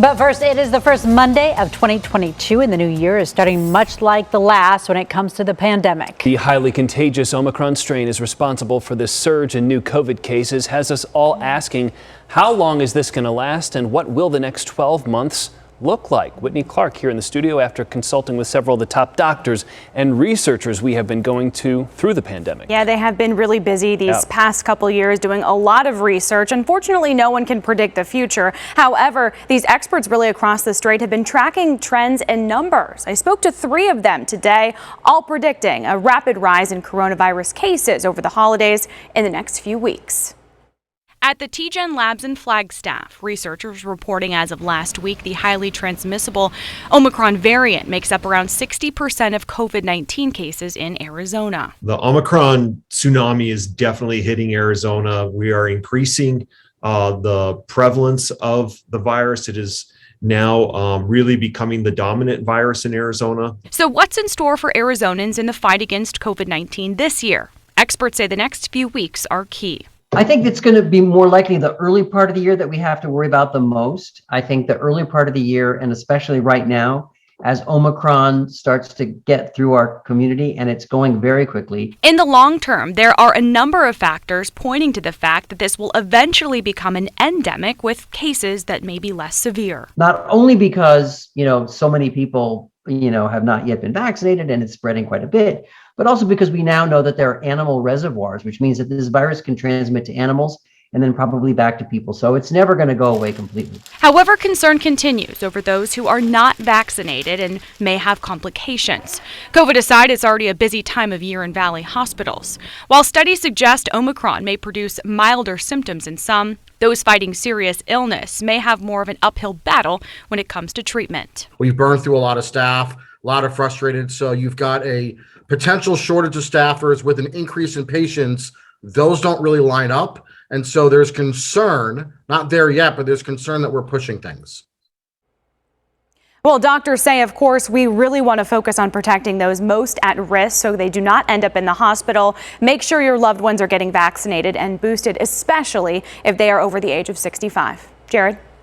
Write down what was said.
But first, it is the first Monday of 2022, and the new year is starting much like the last when it comes to the pandemic. The highly contagious Omicron strain is responsible for this surge in new COVID cases, has us all asking, how long is this going to last and what will the next 12 months look like? Whitney Clark here in the studio after consulting with several of the top doctors and researchers we have been going to through the pandemic. Yeah, they have been really busy these past couple years doing a lot of research. Unfortunately, no one can predict the future. However, these experts really across the strait have been tracking trends and numbers. I spoke to 3 of them today, all predicting a rapid rise in coronavirus cases over the holidays in the next few weeks. At the TGen Labs in Flagstaff, researchers reporting as of last week the highly transmissible Omicron variant makes up around 60% of COVID-19 cases in Arizona. The Omicron tsunami is definitely hitting Arizona. We are increasing the prevalence of the virus. It is now really becoming the dominant virus in Arizona. So what's in store for Arizonans in the fight against COVID-19 this year? Experts say the next few weeks are key. I think it's going to be more likely the early part of the year that we have to worry about the most. I think the early part of the year, and especially right now, as Omicron starts to get through our community, and it's going very quickly. In the long term, there are a number of factors pointing to the fact that this will eventually become an endemic with cases that may be less severe. Not only because, so many people, have not yet been vaccinated and it's spreading quite a bit, but also because we now know that there are animal reservoirs, which means that this virus can transmit to animals and then probably back to people. So it's never going to go away completely. However, concern continues over those who are not vaccinated and may have complications. COVID aside, it's already a busy time of year in Valley hospitals. While studies suggest Omicron may produce milder symptoms in some, those fighting serious illness may have more of an uphill battle when it comes to treatment. We've burned through a lot of staff, a lot of frustrated. So you've got a potential shortage of staffers with an increase in patients. Those don't really line up. And so there's concern, not there yet, but there's concern that we're pushing things. Well, doctors say, of course, we really want to focus on protecting those most at risk so they do not end up in the hospital. Make sure your loved ones are getting vaccinated and boosted, especially if they are over the age of 65. Jared?